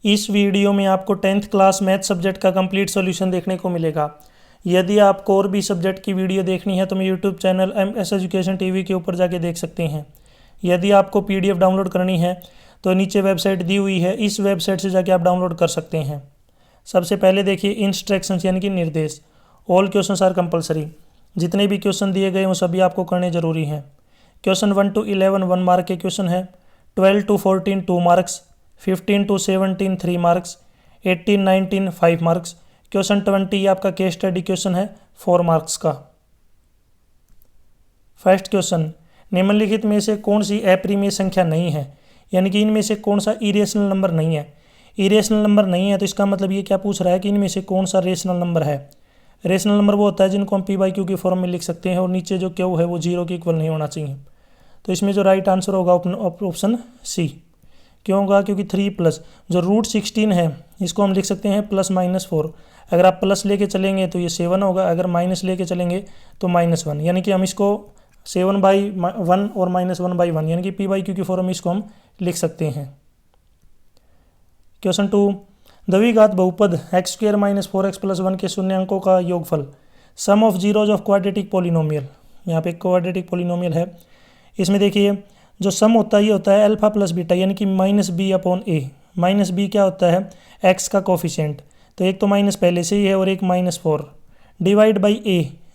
इस वीडियो में आपको 10th क्लास मैथ सब्जेक्ट का कंप्लीट सॉल्यूशन देखने को मिलेगा। यदि आपको और भी सब्जेक्ट की वीडियो देखनी है तो मेरे YouTube channel MS education TV के ऊपर जाके देख सकते हैं। यदि आपको PDF डाउनलोड करनी है तो नीचे वेबसाइट दी हुई है, इस वेबसाइट से जाके आप डाउनलोड कर सकते हैं। सबसे पहले देखिए इंस्ट्रक्शंस यानी कि निर्देश। All questions are compulsory. जितने भी क्वेश्चन दिए गए वो सभी आपको करने जरूरी हैं। क्वेश्चन 1 to 11 1 मार्क के क्वेश्चन है, 12 to 14 2 marks, 15 to 17 3 marks, 18 19 5 marks. Question 20 आपका केस स्टडी क्वेश्चन है 4 मार्क्स का। फर्स्ट क्वेश्चन, निम्नलिखित में से कौन सी अप्रिमेय संख्या नहीं है, यानी कि इनमें से कौन सा इरेशनल नंबर नहीं है। इरेशनल नंबर नहीं है तो इसका मतलब ये क्या पूछ रहा है कि इनमें से कौन सा रेशनल नंबर है। रेशनल नंबर वो होता है जिनको हम P/Q की फॉर्म में लिख सकते हैं और नीचे जो Q है वो 0 के इक्वल नहीं होना चाहिए। तो इसमें जो राइट आंसर होगा ऑप्शन सी। क्यों होगा? क्योंकि 3 प्लस जो रूट 16 है इसको हम लिख सकते हैं +-4। अगर आप प्लस लेके चलेंगे तो ये 7 होगा, अगर माइनस लेके चलेंगे तो -1, यानी कि हम इसको 7/1 और -1/1 यानी कि P/Q की फॉर्म में इसको हम लिख सकते हैं। क्वेश्चन 2, द्विघात बहुपद x² - 4x + 1 के शून्य अंकों का योगफल, sum of zeros of quadratic polynomial. यहाँ पे क्वाड्रेटिक पॉलिनोमियल है। इसमें देखिए जो सम होता है ये होता है अल्फा प्लस बीटा यानी कि -b/a। -b क्या होता है? x का कोफिशिएंट। तो एक तो माइनस पहले से ही है और एक -4 डिवाइड बाई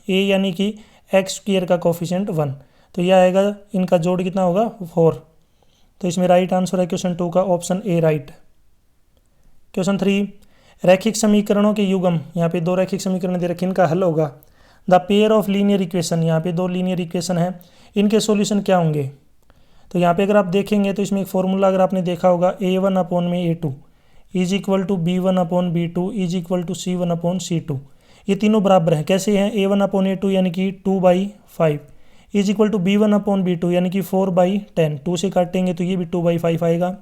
a यानी कि x² का कोफिशिएंट 1। तो यह आएगा, इनका जोड़ कितना होगा? 4। तो इसमें राइट आंसर है क्वेश्चन 2 का ऑप्शन ए राइट। क्वेश्चन 3, रैखिक समीकरणों के युग्म, यहाँ पे 2 रैखिक समीकरण दे रखे, इनका हल होगा। The pair of linear equation, यहाँ पे 2 लीनियर इक्वेशन है, इनके सॉल्यूशन क्या होंगे। तो यहाँ पे अगर आप देखेंगे तो इसमें एक फॉर्मूला अगर आपने देखा होगा, a1/a2 is equal to b1/b2 is equal to c1/c2। ये तीनों बराबर हैं। कैसे हैं? a1/a2 यानी कि 2/5 इज इक्वल टू b1/b2 यानी कि 4/10। 2 से काटेंगे तो ये भी 2/5 आएगा।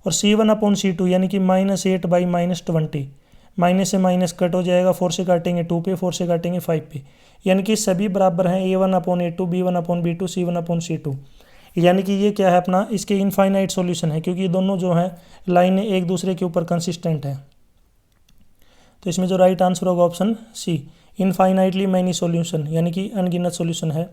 और c1/c2 यानी कि -8/-20, माइनस से माइनस कट हो जाएगा, 4 से काटेंगे 2 पे, 4 से काटेंगे 5 पे, यानी कि सभी बराबर हैं a1/a2 b1/b2 c1/c2। यानी कि ये क्या है अपना, इसके इनफाइनाइट सॉल्यूशन है, क्योंकि ये दोनों जो हैं लाइनें एक दूसरे के ऊपर कंसिस्टेंट हैं। तो इसमें जो राइट आंसर होगा option C, infinitely many solution, यानी कि अनगिनत सॉल्यूशन है।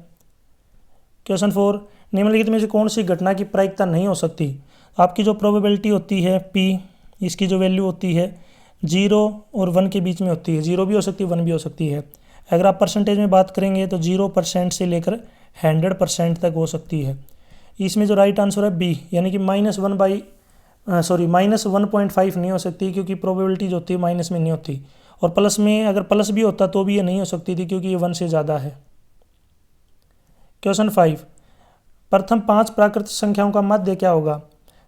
क्वेश्चन 4, निम्नलिखित में से कौन सी घटना की प्रायिकता नहीं हो सकती। आपकी जो प्रोबेबिलिटी होती है P, इसकी जो वैल्यू होती है 0 और 1 के बीच में होती है। 0 भी हो सकती है, 1 भी हो सकती है। अगर आप परसेंटेज में बात करेंगे तो 0% से लेकर 100% तक हो सकती है। इसमें जो राइट आंसर है बी, यानी कि -1.5 नहीं हो सकती, क्योंकि प्रोबेबिलिटी जो होती है माइनस में नहीं होती। और प्लस में अगर प्लस भी होता तो भी ये नहीं हो सकती थी, क्योंकि ये 1 से ज़्यादा है। क्वेश्चन 5, प्रथम 5 प्राकृतिक संख्याओं का मध्य क्या होगा।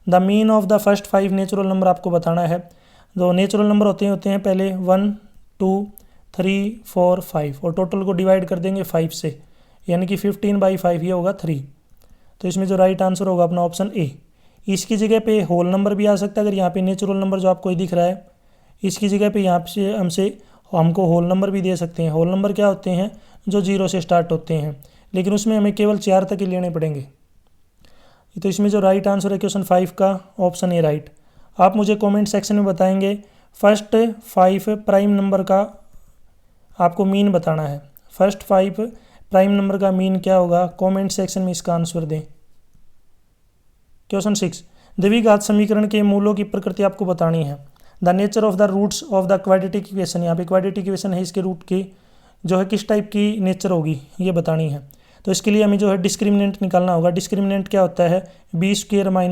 The mean of the first 5 natural number आपको बताना है। जो नेचुरल नंबर होते हैं पहले 1 2 3 4 5 और टोटल को डिवाइड कर देंगे 5 से, यानी कि 15/5 ये होगा 3। तो इसमें जो राइट आंसर होगा अपना ऑप्शन ए। इसकी जगह पे होल नंबर भी आ सकता है। अगर यहाँ पे नेचुरल नंबर जो आपको दिख रहा है, इसकी जगह पे यहाँ से हमको होल नंबर भी दे सकते हैं। होल नंबर क्या होते हैं? जो 0 से स्टार्ट होते हैं, लेकिन उसमें हमें केवल 4 तक ही लेने पड़ेंगे। तो इसमें जो राइट आंसर है क्वेश्चन 5 का ऑप्शन ए राइट। आप मुझे कमेंट सेक्शन में बताएंगे फर्स्ट 5 प्राइम नंबर का आपको मीन बताना है। फर्स्ट 5 प्राइम नंबर का मीन क्या होगा? कमेंट सेक्शन में इसका आंसर दें। क्वेश्चन 6, द्विघात समीकरण के मूलों की प्रकृति आपको बतानी है। The nature of the roots of the quadratic equation, यहाँ पे क्वाड्रेटिक इक्वेशन है, इसके रूट की जो है किस टाइप की नेचर होगी ये बतानी है। तो इसके लिए हमें जो है डिस्क्रिमिनेंट निकालना होगा। डिस्क्रिमिनेंट क्या होता है? b² -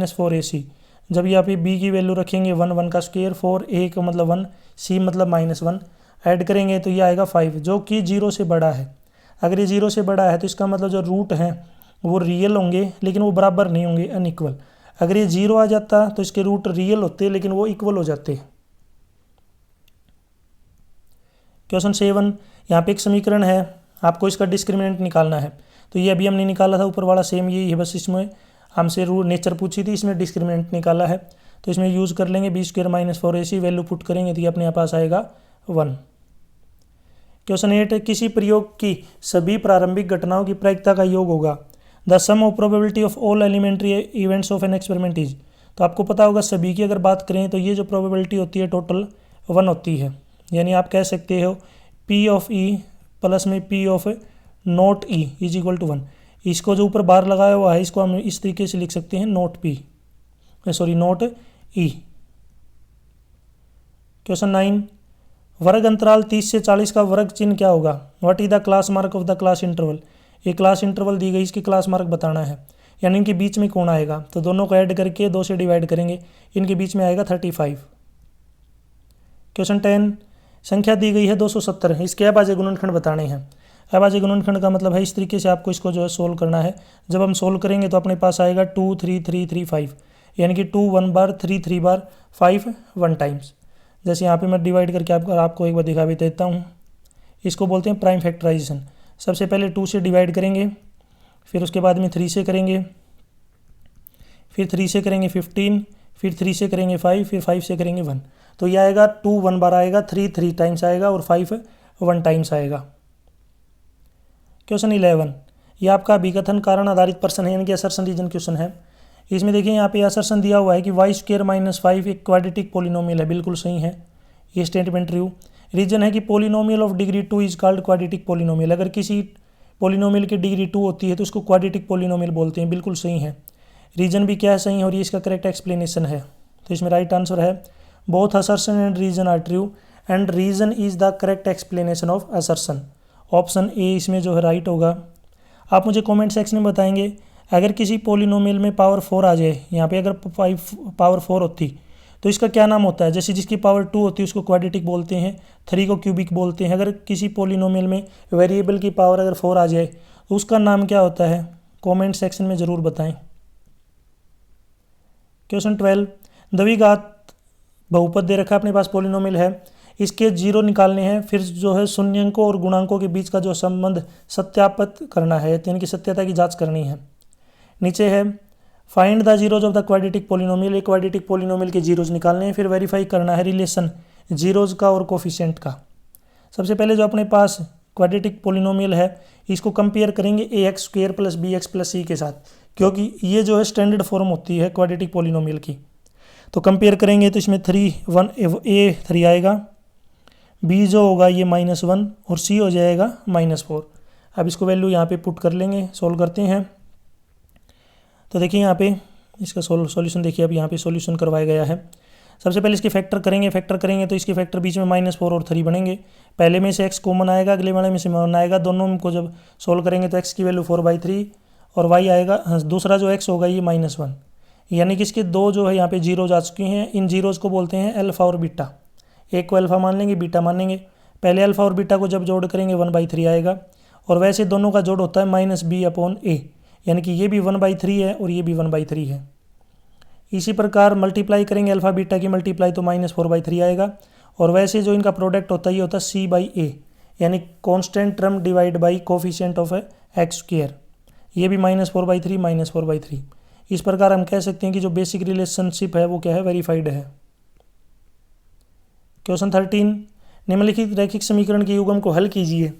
4ac। जब यहाँ पे b की वैल्यू रखेंगे 1 का स्क्वायर, 4 a का मतलब 1, c मतलब -1, ऐड करेंगे तो ये आएगा 5, जो कि 0 से बड़ा है। अगर ये 0 से बड़ा है तो इसका मतलब जो रूट हैं वो रियल होंगे, लेकिन वो बराबर नहीं होंगे, अनइक्वल। अगर ये 0 आ जाता तो इसके रूट रियल होते, लेकिन वो इक्वल हो जाते। क्वेश्चन 7, यहाँ पे एक समीकरण है, आपको इसका डिस्क्रिमिनेंट निकालना है। तो ये अभी हमने निकाला था, ऊपर वाला सेम यही है, बस इसमें हमसे रूट नेचर पूछी थी, इसमें डिस्क्रिमिनेंट निकाला है। तो इसमें यूज़ कर लेंगे b² - 4ac, वैल्यू पुट करेंगे तो ये अपने पास आएगा 1। क्वेश्चन 8, किसी प्रयोग की सभी प्रारंभिक घटनाओं की प्रायिकता का योग होगा। The sum of probability of all elementary events of an experiment is. तो आपको पता होगा सभी की अगर बात करें तो ये जो प्रोबेबिलिटी होती है टोटल 1 होती है। यानी आप कह सकते हो P ऑफ E प्लस में P of not E is equal to 1। इसको जो ऊपर बार लगाया हुआ है इसको हम इस तरीके से लिख सकते हैं नोट E। क्वेश्चन 9, वर्ग अंतराल 30 से 40 का वर्ग चिन्ह क्या होगा? What is the class mark of the class interval? एक क्लास इंटरवल दी गई, इसकी क्लास मार्क बताना है। यानी इनके बीच में कौन आएगा? तो दोनों को ऐड करके 2 से डिवाइड करेंगे, इनके बीच में आएगा 35। क्वेश्चन 10, संख्या दी गई है 270, इसके अभाज्य गुणनखंड बताने हैं। अभाज्य गुणनखंड का मतलब है इस तरीके से आपको इसको जो है सोल्व करना है। जब हम सोल्व करेंगे तो अपने पास आएगा 2 3 3 3 5, यानी कि 2 1 बार, 3 3 बार, 5 1 टाइम्स। जैसे यहाँ पे मैं डिवाइड करके आपको एक बार दिखा भी देता हूँ। इसको बोलते हैं प्राइम फैक्टराइजेशन। सबसे पहले 2 से डिवाइड करेंगे, फिर उसके बाद में 3 से करेंगे, फिर 3 से करेंगे 15, फिर 3 से करेंगे 5, फिर 5 से करेंगे 1। तो ये आएगा 2 1 बार आएगा, 3 3 टाइम्स आएगा और 5 1 टाइम्स आएगा। क्वेश्चन 11, ये आपका अभिकथन कारण आधारित प्रश्न है, यानी कि असर्शन रीजन क्वेश्चन है। इसमें देखिए यहाँ पे असर्शन दिया हुआ है कि वाई स्क्वायर माइनस 5 एक क्वाड्रेटिक पोलिनोमियल है। बिल्कुल सही है, ये स्टेटमेंट ट्रू। रीजन है कि polynomial of degree 2 is called quadratic polynomial. अगर किसी पोलिनोमियल की डिग्री 2 होती है तो उसको क्वाड्रेटिक पोलिनोमियल बोलते हैं। बिल्कुल सही है। रीजन भी क्या है? सही है, और ये इसका करेक्ट एक्सप्लेनेशन है। तो इसमें राइट आंसर है both assertion and reason are true and reason is the correct explanation of assertion. Option A इसमें जो है राइट होगा। आप मुझे कमेंट सेक्शन में बताएंगे अगर किसी पोलिनोमियल में पावर 4 आ जाए, यहाँ पे अगर पावर 4 होती तो इसका क्या नाम होता है? जैसे जिसकी पावर 2 होती है उसको क्वाड्रेटिक बोलते हैं, 3 को क्यूबिक बोलते हैं। अगर किसी पोलिनोमियल में वेरिएबल की पावर अगर 4 आ जाए तो उसका नाम क्या होता है? कमेंट सेक्शन में ज़रूर बताएं। क्वेश्चन 12, द्विघात बहुपद दे रखा है अपने पास, पोलिनोमियल है, इसके 0 निकालने हैं, फिर जो है शून्यंकों और गुणांकों के बीच का जो संबंध सत्यापित करना है, यानी कि सत्यता की जांच करनी है। नीचे है find the zeros of the quadratic polynomial, एक क्वाड्रेटिक पोलिनोमियल के जीरोज निकालने हैं, फिर वेरीफाई करना है रिलेशन जीरोज का और कोफिशिएंट का। सबसे पहले जो अपने पास क्वाड्रेटिक पोलिनोमियल है इसको कंपेयर करेंगे ax² plus bx plus c के साथ, क्योंकि ये जो है स्टैंडर्ड फॉर्म होती है क्वाड्रेटिक पोलिनोमियल की। तो कंपेयर करेंगे तो इसमें 3 आएगा, b जो होगा ये -1 और c हो जाएगा -4। अब इसको वैल्यू यहाँ पे पुट कर लेंगे, सोल्व करते हैं। तो देखिए यहाँ पे इसका सॉल्यूशन देखिए, अब यहाँ पे सॉल्यूशन करवाया गया है। सबसे पहले इसके फैक्टर करेंगे तो इसके फैक्टर बीच में -4 और 3 बनेंगे। पहले में से x कॉमन आएगा, अगले वाले में से कॉमन आएगा, दोनों को जब सोल्व करेंगे तो x की वैल्यू 4/3 और y आएगा, दूसरा जो x होगा ये -1। यानी कि इसके 2 जो है यहाँ पे जीरोज आ चुके हैं। इन जीरोज को बोलते हैं अल्फा और बीटा। एक को अल्फा मान लेंगे, बीटा मान लेंगे। पहले अल्फा और बीटा को जब जोड़ करेंगे 1/3 आएगा, और वैसे दोनों का जोड़ होता है -b/a, यानी कि ये भी 1/3 है और ये भी 1/3 है। इसी प्रकार मल्टीप्लाई करेंगे अल्फा बीटा की मल्टीप्लाई तो -4/3 आएगा, और वैसे जो इनका प्रोडक्ट होता है ये होता है c/a, यानी constant term divide by coefficient of x²। ये भी -4/3 इस प्रकार हम कह सकते हैं कि जो बेसिक रिलेशनशिप है वो क्या है? वेरीफाइड है। क्वेश्चन 13, निम्नलिखित रैखिक समीकरण के युग्म को हल कीजिए।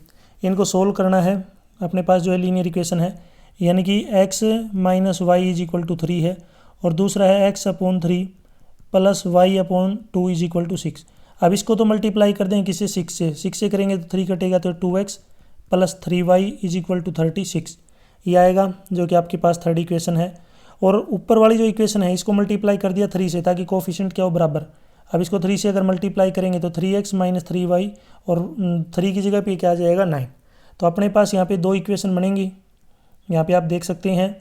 इनको सोल्व करना है। अपने पास जो है लीनियर इक्वेशन है, यानी कि x - y = 3 है, और दूसरा है x/3 प्लस y/2 = 6। अब इसको तो मल्टीप्लाई कर दें किससे? 6 से करेंगे तो 3 कटेगा तो 2x प्लस 3y = 36 ये आएगा, जो कि आपके पास थर्ड इक्वेशन है। और ऊपर वाली जो इक्वेशन है इसको मल्टीप्लाई कर दिया 3 से, ताकि कोफिशिएंट क्या हो? बराबर। अब इसको 3 से अगर मल्टीप्लाई करेंगे तो 3x - 3y, और 3 की जगह पे क्या आ जाएगा? 9। तो अपने पास यहाँ पे 2 इक्वेशन बनेंगी। यहाँ पे आप देख सकते हैं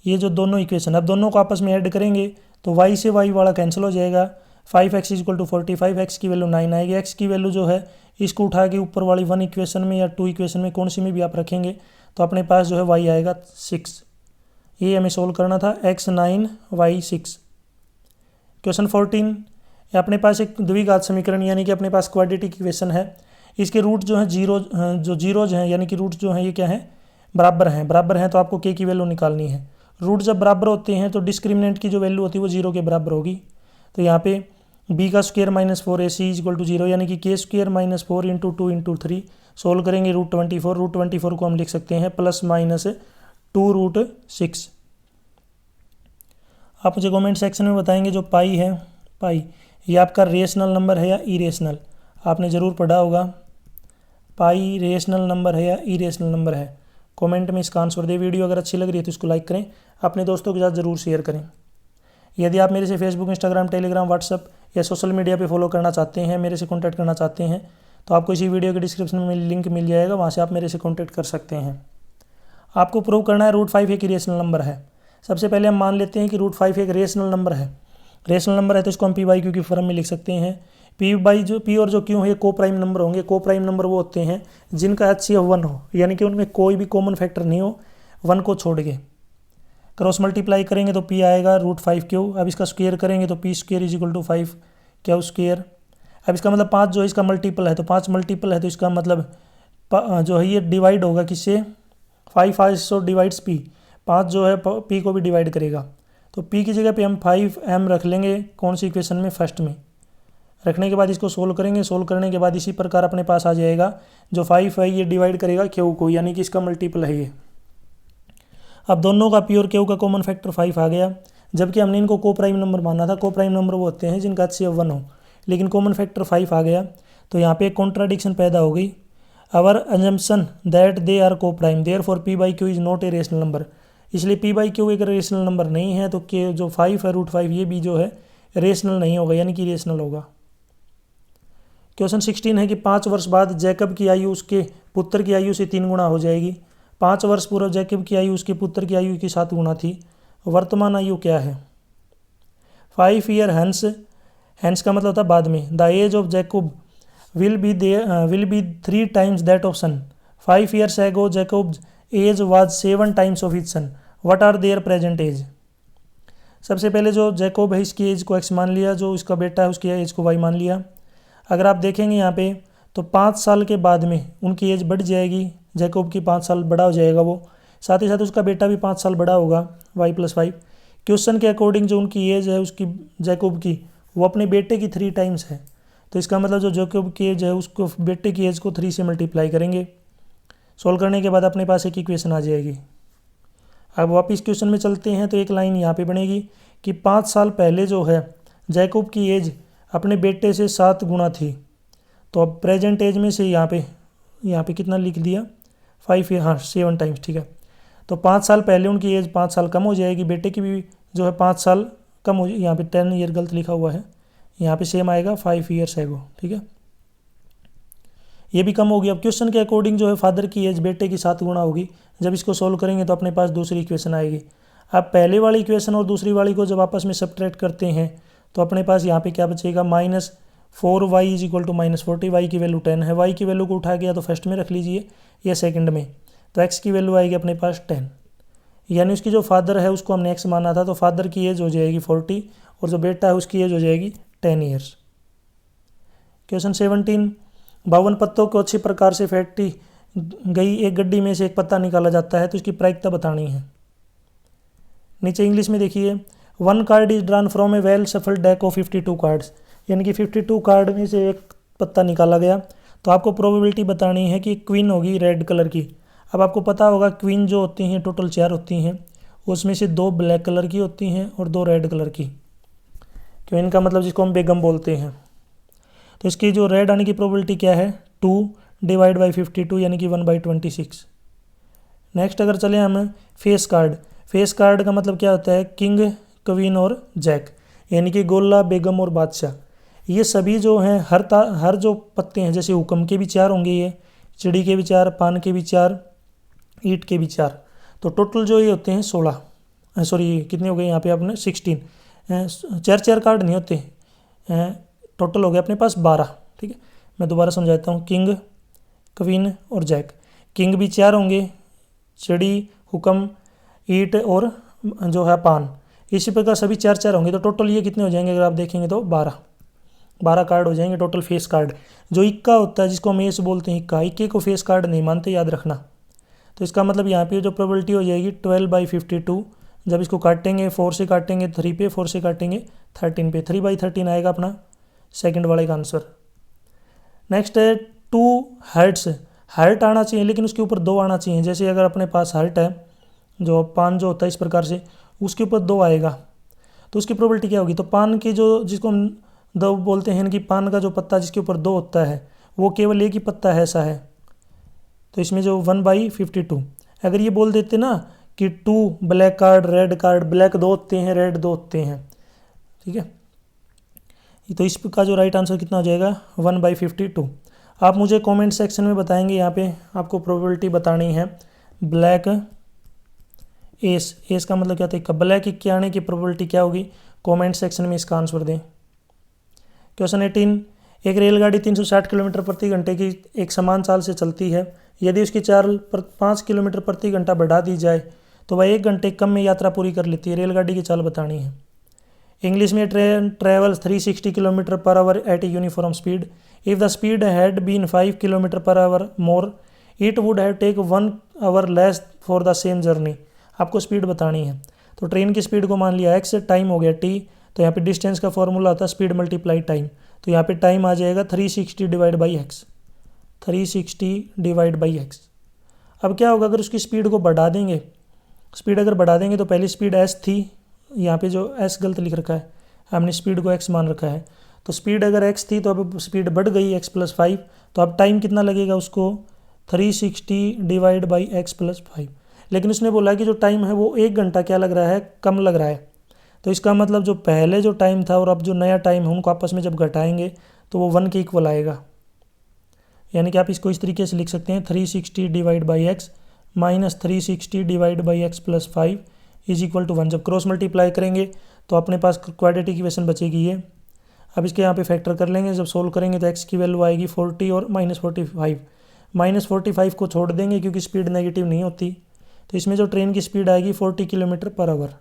ये जो दोनों इक्वेशन, अब दोनों को आपस में ऐड करेंगे तो y से y वाला कैंसिल हो जाएगा। 5x = 45, x की वैल्यू 9 आएगी। x की वैल्यू जो है इसको उठा के ऊपर वाली 1 इक्वेशन में या 2 इक्वेशन में कौन सी में भी आप रखेंगे तो अपने पास जो है y आएगा 6। ये हमें सोल्व करना था, x 9 y 6। क्वेश्चन 14, अपने पास एक द्विघात समीकरण यानी कि अपने पास क्वाड्रेटिक इक्वेशन है। इसके रूट जो है जीरोज हैं, यानी कि रूट जो है ये क्या है? बराबर हैं। तो आपको k की वैल्यू निकालनी है। रूट जब बराबर होते हैं तो डिस्क्रिमिनेंट की जो वैल्यू होती है वो 0 के बराबर होगी। तो यहाँ पे b² - 4ac = 0, यानी कि k² - 4 × 2 × 3 सोल्व करेंगे √24 को हम लिख सकते हैं +- 2√6। आप मुझे कमेंट सेक्शन में बताएंगे जो पाई है, पाई ये आपका रेशनल नंबर है या इरेशनल। आपने ज़रूर पढ़ा होगा पाई रेशनल नंबर है या इरेशनल नंबर है। कमेंट में इसका आंसर दे। वीडियो अगर अच्छी लग रही है तो इसको लाइक करें, अपने दोस्तों के साथ ज़रूर शेयर करें। यदि आप मेरे से फेसबुक, इंस्टाग्राम, टेलीग्राम, व्हाट्सअप या सोशल मीडिया पे फॉलो करना चाहते हैं, मेरे से कॉन्टैक्ट करना चाहते हैं, तो आपको इसी वीडियो के डिस्क्रिप्शन में लिंक मिल जाएगा, वहाँ से आप मेरे से कॉन्टैक्ट कर सकते हैं। आपको प्रूव करना है √5 एक रेशनल नंबर है। सबसे पहले हम मान लेते हैं कि √5 एक रेशनल नंबर है। रेशनल नंबर है तो इसको हम p/q की फॉर्म में लिख सकते हैं। p और जो q है ये को प्राइम नंबर होंगे। को प्राइम नंबर वो होते हैं जिनका HCF 1 हो, यानी कि उनमें कोई भी कॉमन फैक्टर नहीं हो 1 को छोड़ के। क्रॉस मल्टीप्लाई करेंगे तो p आएगा √5q। अब इसका स्क्वायर करेंगे तो p² = 5 q स्क्वायर। अब इसका मतलब 5 जो है इसका मल्टीपल है, तो 5 मल्टीपल है तो इसका मतलब जो है ये डिवाइड होगा किससे, 5 डिवाइड्स p। 5 जो है p को भी डिवाइड करेगा, तो p की जगह पे हम 5m रख लेंगे। कौन सी इक्वेशन में, फर्स्ट में। रखने के बाद इसको सोल्व करेंगे। सोल्व करने के बाद इसी प्रकार अपने पास आ जाएगा जो 5 है ये डिवाइड करेगा q को, यानी कि इसका मल्टीपल है ये। अब दोनों का p और q का कॉमन फैक्टर 5 आ गया, जबकि हमने इनको को प्राइम नंबर माना था। को प्राइम नंबर वो होते हैं जिनका HCF 1 हो, लेकिन कॉमन फैक्टर 5 आ गया, तो यहाँ पे एक कॉन्ट्राडिक्शन पैदा हो गई। Our assumption that they are coprime, therefore p/q is not a rational number. इसलिए p/q एक रेशनल नंबर नहीं है, तो के जो 5 है √5 ये भी जो है रेशनल नहीं होगा, यानी कि रेशनल होगा। क्वेश्चन 16 है कि 5 वर्ष बाद जैकब की आयु उसके पुत्र की आयु से 3 गुना हो जाएगी। 5 वर्ष पूर्व जैकब की आयु उसके पुत्र की आयु की 7 गुना थी। वर्तमान आयु क्या है। 5 ईयर हैंस, हैंस का मतलब था बाद में। The age of Jacob will be 3 times that of son. 5 years ago Jacob's age was 7 times of his son. What are their present age? सबसे पहले जो जैकोब है इसकी एज को x मान लिया, जो इसका बेटा है उसकी एज को y मान लिया। अगर आप देखेंगे यहाँ पे तो 5 साल के बाद में उनकी एज बढ़ जाएगी, जैकोब की 5 साल बड़ा हो जाएगा वो, साथ ही साथ उसका बेटा भी 5 साल बड़ा होगा, y+5। क्वेश्चन के अकॉर्डिंग जो उनकी एज है उसकी जैकोब की, वो अपने बेटे की 3 टाइम्स है, तो इसका मतलब जो जैकोब की एज है उसको बेटे की एज को 3 से मल्टीप्लाई करेंगे। सोल्व करने के बाद अपने पास एक इक्वेशन आ जाएगी। अब वापस क्वेश्चन में चलते हैं, तो एक लाइन यहाँ पे बनेगी कि 5 साल पहले जो है जैकोब की एज अपने बेटे से 7 गुना थी, तो अब प्रेजेंट एज में से यहाँ पे कितना लिख दिया 5, हाँ 7 टाइम्स, ठीक है। तो 5 साल पहले उनकी एज 5 साल कम हो जाएगी, बेटे की भी जो है 5 साल कम हो, यहाँ पे 10 ईयर गलत लिखा हुआ है, यहाँ पे सेम आएगा 5 ईयर्स एगो, ठीक है। ये भी कम होगी। अब क्वेश्चन के अकॉर्डिंग जो है फादर की एज बेटे की 7 गुना होगी। जब इसको सोल्व करेंगे तो अपने पास दूसरी इक्वेशन आएगी। अब पहले वाली इक्वेशन और दूसरी वाली को जब आपस में सब्ट्रैक्ट करते हैं तो अपने पास यहाँ पे क्या बचेगा, -4y = -40। y की वैल्यू 10 है, y की वैल्यू को उठा गया तो फर्स्ट में रख लीजिए या सेकंड में, तो x की वैल्यू आएगी अपने पास 10, यानी उसकी जो फादर है उसको हमने x माना था, तो फादर की एज हो जाएगी 40 और जो बेटा है उसकी एज हो जाएगी 10 ईयर्स। क्वेश्चन 17, 52 पत्तों को अच्छी प्रकार से फेंटी गई एक गड्डी में से एक पत्ता निकाला जाता है, तो इसकी प्रायिकता बतानी है। नीचे इंग्लिश में देखिए, 1 card is drawn from A well सफल डेक ऑफ 52 कार्ड्स, यानी कि 52 कार्ड में से एक पत्ता निकाला गया। तो आपको प्रोबेबिलिटी बतानी है कि क्वीन होगी रेड कलर की। अब आपको पता होगा क्वीन जो होती हैं टोटल 4 होती हैं, उसमें से 2 ब्लैक कलर की होती हैं और 2 रेड कलर की। क्वीन का मतलब जिसको हम बेगम बोलते हैं। तो इसकी जो रेड आने की प्रोबेबिलिटी क्या है, 2 / 52, यानी कि 1/26। नेक्स्ट अगर चले हम फेस कार्ड, फेस कार्ड का मतलब क्या होता है, किंग, क्वीन और जैक, यानी कि गोला, बेगम और बादशाह। ये सभी जो हैं हर जो पत्ते हैं, जैसे हुक्म के भी 4 होंगे, ये चिड़ी के भी 4, पान के भी 4, ईट के भी 4, तो टोटल जो ये होते हैं 16, सॉरी कितने हो गए यहाँ पे आपने 16, 4 कार्ड नहीं होते, टोटल हो गया अपने पास 12, ठीक है। मैं दोबारा समझाता हूँ, किंग, क्वीन और जैक। किंग भी 4 होंगे, चिड़ी, हुक्म, ईट और जो है पान, इसी प्रकार सभी 4 होंगे, तो टोटल ये कितने हो जाएंगे अगर आप देखेंगे तो 12 कार्ड हो जाएंगे टोटल फेस कार्ड। जो इक्का होता है जिसको हम एस बोलते हैं, इक्के को फेस कार्ड नहीं मानते, याद रखना। तो इसका मतलब यहाँ पे जो प्रोबेबिलिटी हो जाएगी 12/52। जब इसको काटेंगे 4 से काटेंगे 3 पे, 4 से काटेंगे 13 पे, 3/13 आएगा अपना सेकंड वाले का आंसर। नेक्स्ट है 2 हर्ट्स, हर्ट आना चाहिए लेकिन उसके ऊपर 2 आना चाहिए। जैसे अगर अपने पास हर्ट है जो 5 जो होता है इस प्रकार से, उसके ऊपर 2 आएगा, तो उसकी प्रोबेबिलिटी क्या होगी, तो पान के जो जिसको हम दो बोलते हैं कि पान का जो पत्ता जिसके ऊपर 2 होता है वो केवल एक ही पत्ता है ऐसा है, तो इसमें जो 1/52। अगर ये बोल देते ना कि 2 black card red card, black 2 होते हैं रेड 2 होते हैं, ठीक है, तो इसका जो राइट आंसर कितना हो जाएगा 1/52। आप मुझे कमेंट सेक्शन में बताएंगे, यहाँ पे आपको प्रोबेबिलिटी बतानी है ब्लैक एस, एस का मतलब क्या था, ब्लैक के आने की प्रोबेबिलिटी क्या होगी, कमेंट सेक्शन में इसका आंसर दें। क्वेश्चन 18, एक रेलगाड़ी 360 किलोमीटर प्रति घंटे की एक समान चाल से चलती है, यदि उसकी चाल 5 किलोमीटर प्रति घंटा बढ़ा दी जाए तो वह 1 घंटे कम में यात्रा पूरी कर लेती है। रेलगाड़ी की चाल बतानी है। इंग्लिश में train travels 360 kilometre per hour at a uniform speed, if the speed had been 5 kilometre per hour more it would have take 1 hour less for the same journey. आपको स्पीड बतानी है। तो ट्रेन की speed को मान लिया x, time हो गया टी, तो यहाँ पे डिस्टेंस का फॉर्मूला होता है स्पीड मल्टीप्लाई टाइम, तो यहाँ पे टाइम आ जाएगा 360 divide by x, 360 divide by x. अब क्या होगा अगर उसकी स्पीड को बढ़ा देंगे, स्पीड अगर बढ़ा देंगे तो पहली स्पीड एस थी, यहाँ पे जो एस गलत लिख रखा है, हमने स्पीड को एक्स मान रखा है, तो स्पीड अगर एक्स थी तो अब स्पीड बढ़ गई x+5, तो अब टाइम कितना लगेगा उसको 360 डिवाइड बाई x+5। लेकिन उसने बोला कि जो टाइम है वो 1 घंटा क्या लग रहा है, कम लग रहा है। तो इसका मतलब जो पहले जो टाइम था और अब जो नया टाइम है उनको आपस में जब घटाएंगे तो वो 1 के इक्वल आएगा। यानी कि आप इसको इस तरीके से लिख सकते हैं 360 divide by x minus 360 divide by x+5 is equal to 1। जब क्रॉस मल्टीप्लाई करेंगे तो अपने पास क्वाड्रेटिक इक्वेशन बचेगी ये। अब इसके यहाँ पे फैक्टर कर लेंगे, जब सोल्व करेंगे तो x की वैल्यू आएगी 40 और -45। -45 को छोड़ देंगे क्योंकि स्पीड नेगेटिव नहीं होती, तो इसमें जो ट्रेन की स्पीड आएगी 40 किलोमीटर पर आवर।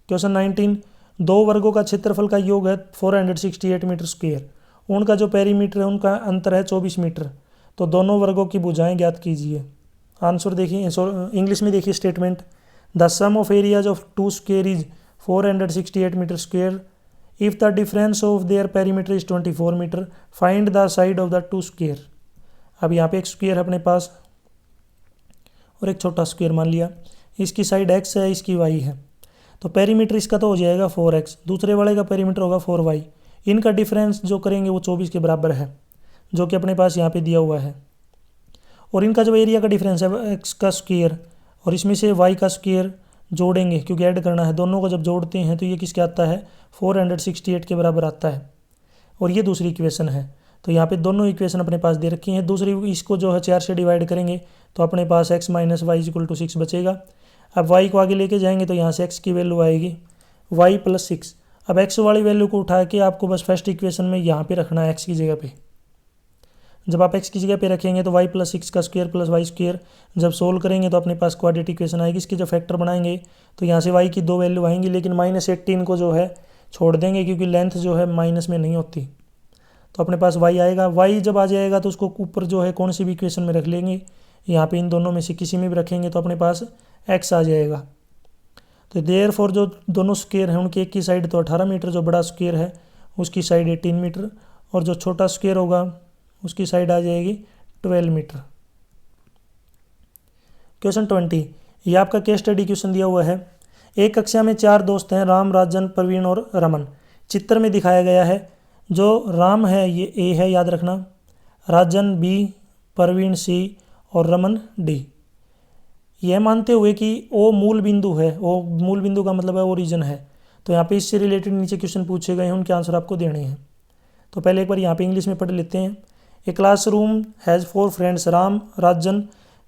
क्वेश्चन 19, 2 वर्गों का क्षेत्रफल का योग है 468 मीटर स्क्वायर, उनका जो पेरीमीटर है उनका अंतर है 24 मीटर, तो दोनों वर्गों की भुजाएं ज्ञात कीजिए। आंसर देखिए, इंग्लिश में देखिए statement, the sum of areas of 2 square is 468 metre square, if the difference of their perimeter is 24 metre, find the side of the 2 square. अब यहाँ पे एक स्क्वायर है अपने पास और एक छोटा स्क्वायर मान लिया, इसकी साइड x है इसकी y है, तो पेरीमीटर इसका तो हो जाएगा 4x, दूसरे वाले का पेरीमीटर होगा 4y, इनका डिफरेंस जो करेंगे वो 24 के बराबर है जो कि अपने पास यहाँ पे दिया हुआ है, और इनका जो एरिया का डिफरेंस है x का स्क्वायर और इसमें से y का स्क्वायर जोड़ेंगे क्योंकि ऐड करना है, दोनों को जब जोड़ते हैं तो ये किसके आता है 468 के बराबर आता है। और ये दूसरी इक्वेशन है, तो यहाँ पे दोनों इक्वेशन अपने पास दे रखी हैं। दूसरी इसको जो है 4 से डिवाइड करेंगे तो अपने पास x minus y equal to 6 बचेगा। अब y को आगे लेके जाएंगे तो यहाँ से x की वैल्यू आएगी y + 6। अब x वाली वैल्यू को उठा के आपको बस फर्स्ट इक्वेशन में यहाँ पे रखना है x की जगह पे। जब आप x की जगह पे रखेंगे तो y + 6 का स्क्वायर प्लस वाई स्क्वायर, जब सोल्व करेंगे तो अपने पास क्वाड्रेटिक इक्वेशन आएगी। इसके जब फैक्टर बनाएंगे तो यहाँ से y की 2 वैल्यू आएंगी, लेकिन -18 को जो है छोड़ देंगे क्योंकि लेंथ जो है माइनस में नहीं होती, तो अपने पास y आएगा। y जब आ जाएगा तो उसको ऊपर जो है कौन सी भी इक्वेशन में रख लेंगे, यहाँ पे इन दोनों में से किसी में भी रखेंगे तो अपने पास x आ जाएगा। तो देयरफॉर जो दोनों स्क्वायर हैं उनकी एक की साइड तो 18 मीटर, जो बड़ा स्क्वायर है उसकी साइड 18 मीटर, और जो छोटा स्क्वायर होगा उसकी साइड आ जाएगी 12 मीटर। क्वेश्चन 20, ये आपका केस स्टडी क्वेश्चन दिया हुआ है। एक कक्षा में 4 दोस्त हैं, राम, राजन, प्रवीण और रमन। चित्र में दिखाया गया है जो राम है ये ए है, याद रखना, राजन बी, प्रवीण सी और रमन डी। यह मानते हुए कि ओ मूल बिंदु है, ओ मूल बिंदु का मतलब है ओरिजिन है, तो यहाँ पे इससे रिलेटेड नीचे क्वेश्चन पूछे गए हैं, उनके आंसर आपको देने हैं। तो पहले एक बार यहाँ पे इंग्लिश में पढ़ लेते हैं। A classroom has 4 friends, Ram, Rajan,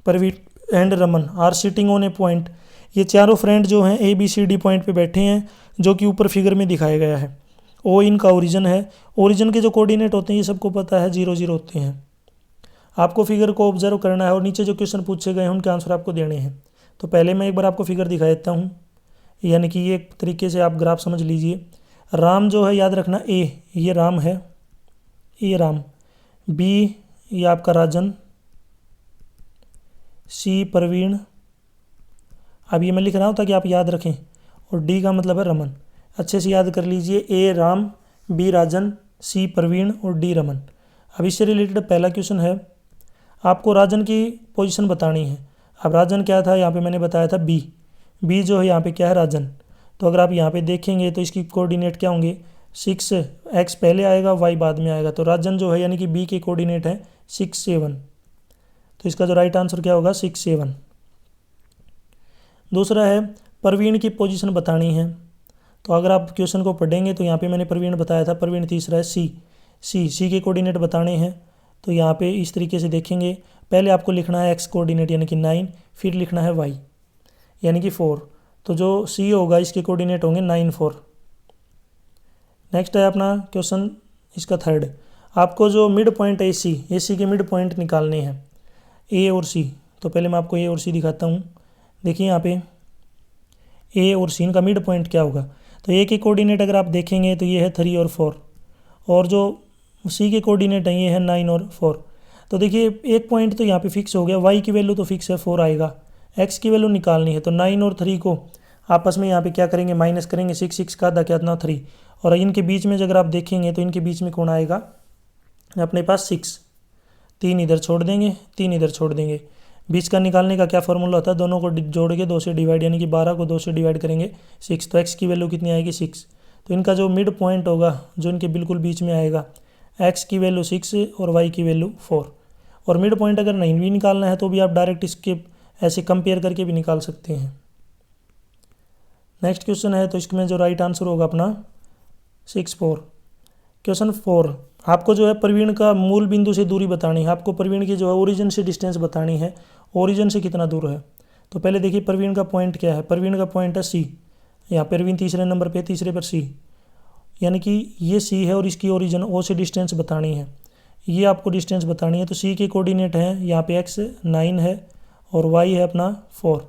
Praveen and Raman are sitting on a point. ये चारों फ्रेंड जो हैं ABCD पॉइंट पे बैठे हैं, जो कि ऊपर फिगर में दिखाया गया है। ओ इनका ओरिजिन है, ओरिजिन के जो कोऑर्डिनेट होते हैं ये सबको पता है 0 0 होते हैं। आपको फिगर को ऑब्जर्व करना है और नीचे जो क्वेश्चन पूछे गए हैं उनके आंसर आपको देने हैं। तो पहले मैं एक बार आपको फिगर दिखा देता हूँ, यानी कि ये एक तरीके से आप ग्राफ समझ लीजिए। राम जो है याद रखना ए, ये राम है, ये राम, बी ये आपका राजन, सी प्रवीण, अब ये मैं लिख रहा हूँ ताकि आप याद रखें, और डी का मतलब है रमन। अच्छे से याद कर लीजिए, ए राम, बी राजन, सी प्रवीण और डी रमन। अब इससे रिलेटेड पहला क्वेश्चन है, आपको राजन की पोजीशन बतानी है। अब राजन क्या था, यहाँ पे मैंने बताया था बी, बी जो है यहाँ पे क्या है राजन, तो अगर आप यहाँ पे देखेंगे तो इसकी कोऑर्डिनेट क्या होंगे, 6x पहले आएगा, y बाद में आएगा। तो राजन जो है यानी कि b के कोऑर्डिनेट है 6 7। तो इसका जो राइट आंसर क्या होगा 6 7। दूसरा है प्रवीण की पोजीशन बतानी है। तो अगर आप क्वेश्चन को पढ़ेंगे तो यहाँ पे मैंने प्रवीण बताया था, प्रवीण तीसरा है सी के कोऑर्डिनेट बताने हैं। तो यहाँ पे इस तरीके से देखेंगे, पहले आपको लिखना है x कोऑर्डिनेट यानी कि 9, फिर लिखना है y यानी कि 4। तो जो सी होगा इसके कोऑर्डिनेट होंगे 9 4। नेक्स्ट है अपना क्वेश्चन इसका थर्ड, आपको जो मिड पॉइंट ए सी के मिड पॉइंट निकालने हैं ए और सी। तो पहले मैं आपको ए और सी दिखाता हूँ। देखिए यहाँ पे ए और सी का मिड पॉइंट क्या होगा। तो ए के कोऑर्डिनेट अगर आप देखेंगे तो ये है 3 और 4, और जो सी के कोऑर्डिनेट हैं ये है 9 और 4। तो देखिए एक पॉइंट तो यहाँ पे फिक्स हो गया, वाई की वैल्यू तो फिक्स है 4 आएगा, एक्स की वैल्यू निकालनी है। तो 9 और 3 को आपस में यहाँ पे क्या करेंगे, माइनस करेंगे। 6 का आधा कितना 3, और इनके बीच में अगर आप देखेंगे तो इनके बीच में कौन आएगा अपने पास 6। 3 इधर छोड़ देंगे, 3 इधर छोड़ देंगे। बीच का निकालने का क्या फॉर्मूला होता है, दोनों को जोड़ के 2 से डिवाइड, यानी कि 12 को 2 से डिवाइड करेंगे 6। तो एक्स की वैल्यू कितनी आएगी 6। तो इनका जो मिड पॉइंट होगा जो इनके बिल्कुल बीच में आएगा, एक्स की वैल्यू 6 और वाई की वैल्यू 4। और मिड पॉइंट अगर नहीं भी निकालना है तो भी आप डायरेक्ट इसके ऐसे कंपेयर करके भी निकाल सकते हैं। नेक्स्ट क्वेश्चन है, तो इसमें जो राइट आंसर होगा अपना 6 4। क्वेश्चन 4, आपको जो है प्रवीण का मूल बिंदु से दूरी बतानी है। आपको प्रवीण की जो है ओरिजिन से डिस्टेंस बतानी है, ओरिजिन से कितना दूर है। तो पहले देखिए प्रवीण का पॉइंट क्या है, प्रवीण का पॉइंट है सी। यहाँ प्रवीण तीसरे नंबर पे, तीसरे पर सी, यानी कि ये सी है और इसकी ओरिजिन ओ से डिस्टेंस बतानी है। ये आपको डिस्टेंस बतानी है। तो सी के कोऑर्डिनेट हैं यहाँ पे एक्स 9 है और वाई है अपना 4।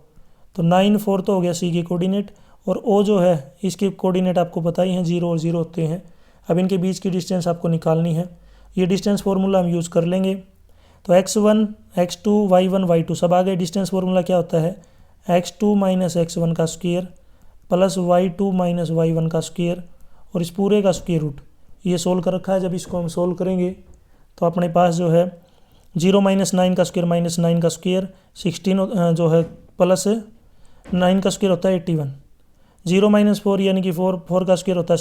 तो 9 4 तो हो गया सी के कोऑर्डिनेट, और ओ जो है इसके कोऑर्डिनेट आपको पता ही हैं 0 और 0 होते हैं। अब इनके बीच की डिस्टेंस आपको निकालनी है। ये डिस्टेंस फार्मूला हम यूज़ कर लेंगे। तो x1 x2 y1 y2 सब आ गए। डिस्टेंस फार्मूला क्या होता है, x2 माइनस x1 का square plus y2 minus y1 का स्क्वायर, और इस पूरे का स्क्वायर रूट। ये सोल्व कर रखा है। जब इसको हम सोल्व करेंगे तो अपने पास जो है 0 माइनस 9 का स्क्वायर माइनस 9 का स्क्वायर 16 जो है प्लस 9 का स्क्वायर होता है 81। 0 माइनस 4 यानी कि 4 का स्क्वायर होता है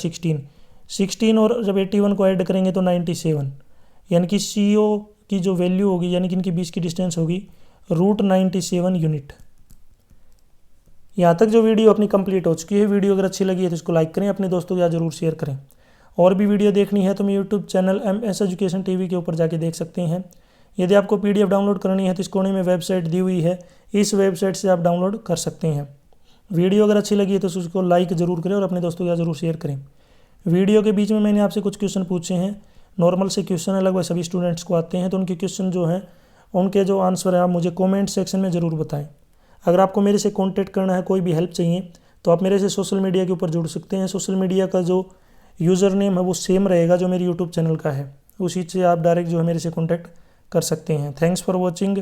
16 और जब 81 को ऐड करेंगे तो 97, यानी कि CO की जो वैल्यू होगी, यानी कि इनके बीच की डिस्टेंस होगी √97 यूनिट। यहाँ तक जो वीडियो अपनी कंप्लीट हो चुकी है। वीडियो अगर अच्छी लगी है तो इसको लाइक करें, अपने दोस्तों के साथ जरूर शेयर करें। और भी वीडियो देखनी है तो मैं YouTube channel MS education TV के ऊपर जाके देख सकते हैं। यदि आपको PDF डाउनलोड करनी है तो इस कोने में वेबसाइट दी हुई है, इस वेबसाइट से आप डाउनलोड कर सकते हैं। वीडियो अगर अच्छी लगी है तो उसको लाइक ज़रूर करें और अपने दोस्तों के साथ ज़रूर शेयर करें। वीडियो के बीच में मैंने आपसे कुछ क्वेश्चन पूछे हैं, नॉर्मल से क्वेश्चन है, लगभग सभी स्टूडेंट्स को आते हैं। तो उनके क्वेश्चन जो हैं उनके जो आंसर है आप मुझे कमेंट सेक्शन में ज़रूर बताएं। अगर आपको मेरे से कांटेक्ट करना है, कोई भी हेल्प चाहिए, तो आप मेरे से सोशल मीडिया के ऊपर जुड़ सकते हैं। सोशल मीडिया का जो यूज़र नेम है वो सेम रहेगा जो मेरे यूट्यूब चैनल का है, उसी से आप डायरेक्ट जो है मेरे से कॉन्टैक्ट कर सकते हैं। Thanks for watching.